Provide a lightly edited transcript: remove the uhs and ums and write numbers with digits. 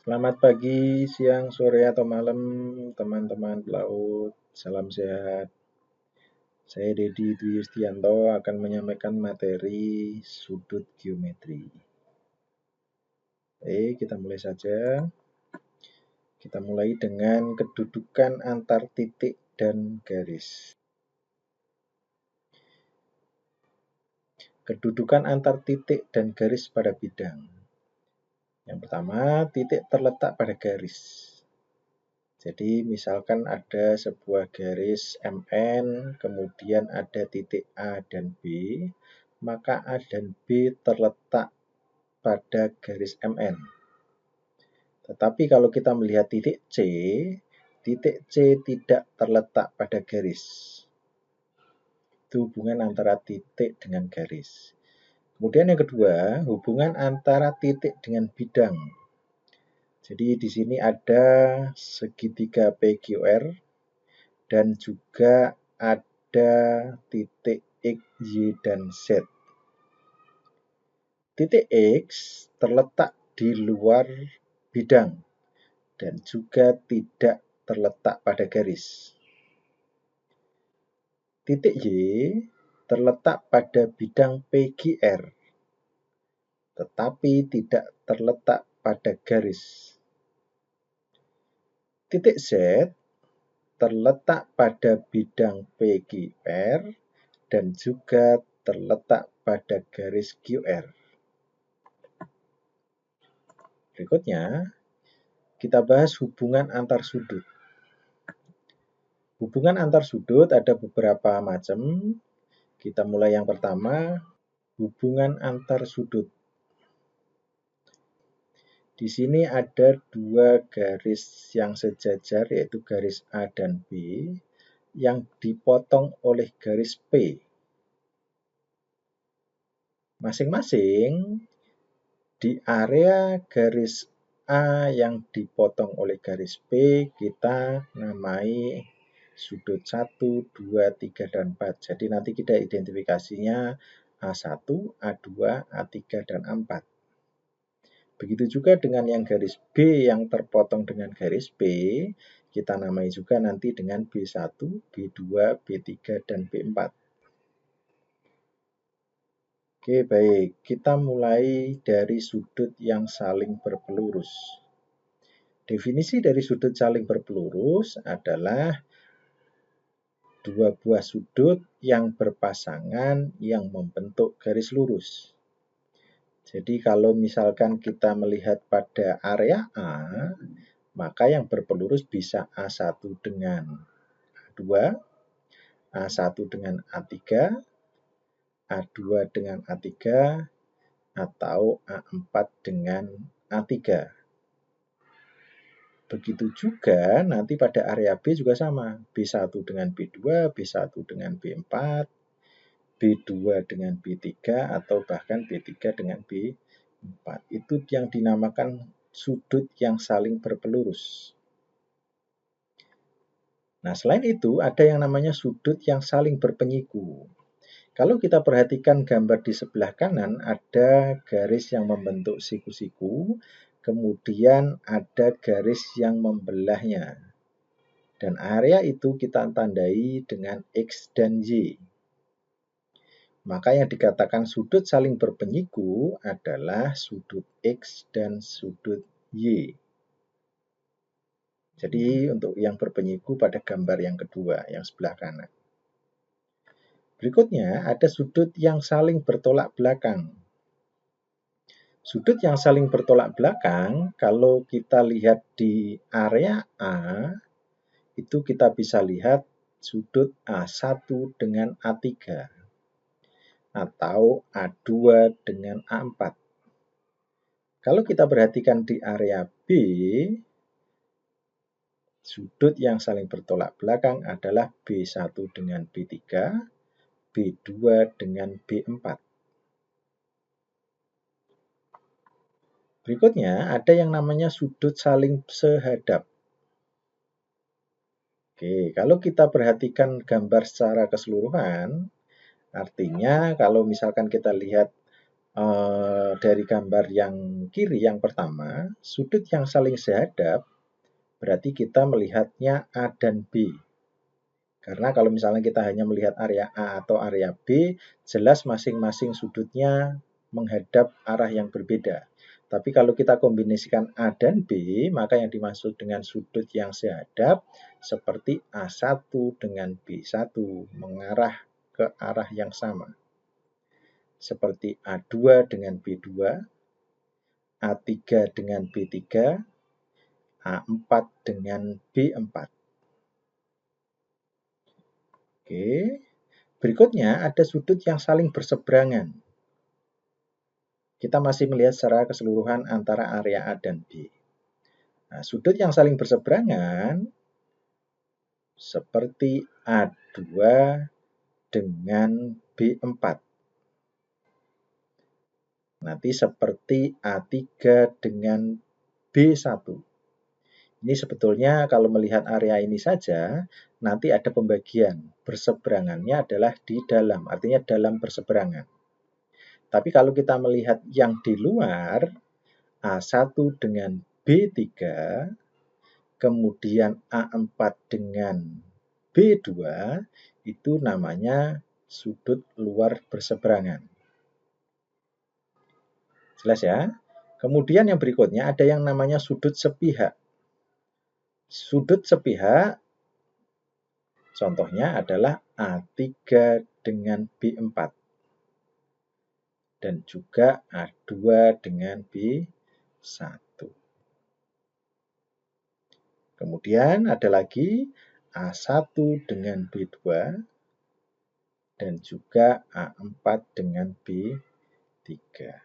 Selamat pagi, siang, sore, atau malam, teman-teman pelaut. Salam sehat. Saya Dedi Dwi Yustianto akan menyampaikan materi sudut geometri. Kita mulai saja. Kita mulai dengan kedudukan antar titik dan garis. Kedudukan antar titik dan garis pada bidang. Yang pertama, titik terletak pada garis. Jadi misalkan ada sebuah garis MN, kemudian ada titik A dan B, maka A dan B terletak pada garis MN. Tetapi kalau kita melihat titik C tidak terletak pada garis. Itu hubungan antara titik dengan garis. Kemudian yang kedua, hubungan antara titik dengan bidang. Jadi di sini ada segitiga PQR dan juga ada titik X, Y, dan Z. Titik X terletak di luar bidang dan juga tidak terletak pada garis. Titik Y terletak pada bidang PQR, tetapi tidak terletak pada garis. Titik Z terletak pada bidang PQR dan juga terletak pada garis QR. Berikutnya, kita bahas hubungan antar sudut. Hubungan antar sudut ada beberapa macam. Kita mulai yang pertama, hubungan antar sudut. Di sini ada dua garis yang sejajar, yaitu garis A dan B, yang dipotong oleh garis P. Masing-masing di area garis A yang dipotong oleh garis P, kita namai sudut 1, 2, 3, dan 4. Jadi nanti kita identifikasinya A1, A2, A3, dan A4. Begitu juga dengan yang garis B yang terpotong dengan garis P, kita namai juga nanti dengan B1, B2, B3, dan B4. Oke, baik. Kita mulai dari sudut yang saling berpelurus. Definisi dari sudut saling berpelurus adalah dua buah sudut yang berpasangan yang membentuk garis lurus. Jadi kalau misalkan kita melihat pada area A, maka yang berpelurus bisa A1 dengan A2, A1 dengan A3, A2 dengan A3, atau A4 dengan A3. Begitu juga nanti pada area B juga sama. B1 dengan B2, B1 dengan B4, B2 dengan B3, atau bahkan B3 dengan B4. Itu yang dinamakan sudut yang saling berpelurus. Nah, selain itu ada yang namanya sudut yang saling berpenyiku. Kalau kita perhatikan gambar di sebelah kanan, ada garis yang membentuk siku-siku, kemudian ada garis yang membelahnya. Dan area itu kita tandai dengan X dan Y. Maka yang dikatakan sudut saling berpenyiku adalah sudut X dan sudut Y. Jadi untuk yang berpenyiku pada gambar yang kedua, yang sebelah kanan. Berikutnya ada sudut yang saling bertolak belakang. Sudut yang saling bertolak belakang, kalau kita lihat di area A, itu kita bisa lihat sudut A1 dengan A3, atau A2 dengan A4. Kalau kita perhatikan di area B, sudut yang saling bertolak belakang adalah B1 dengan B3, B2 dengan B4. Berikutnya ada yang namanya sudut saling sehadap. Oke, kalau kita perhatikan gambar secara keseluruhan, artinya kalau misalkan kita lihat dari gambar yang kanan kiri yang pertama, sudut yang saling sehadap, berarti kita melihatnya A dan B. Karena kalau misalnya kita hanya melihat area A atau area B, jelas masing-masing sudutnya menghadap arah yang berbeda. Tapi kalau kita kombinasikan A dan B, maka yang dimaksud dengan sudut yang sehadap seperti A1 dengan B1 mengarah ke arah yang sama. Seperti A2 dengan B2, A3 dengan B3, A4 dengan B4. Oke. Berikutnya ada sudut yang saling berseberangan. Kita masih melihat secara keseluruhan antara area A dan B. Nah, sudut yang saling berseberangan seperti A2 dengan B4. Nanti seperti A3 dengan B1. Ini sebetulnya kalau melihat area ini saja, nanti ada pembagian. Berseberangannya adalah di dalam, artinya dalam berseberangan. Tapi kalau kita melihat yang di luar, A1 dengan B3, kemudian A4 dengan B2, itu namanya sudut luar berseberangan. Jelas ya? Kemudian yang berikutnya ada yang namanya sudut sepihak. Sudut sepihak contohnya adalah A3 dengan B4 dan juga A2 dengan B1. Kemudian ada lagi A1 dengan B2 dan juga A4 dengan B3.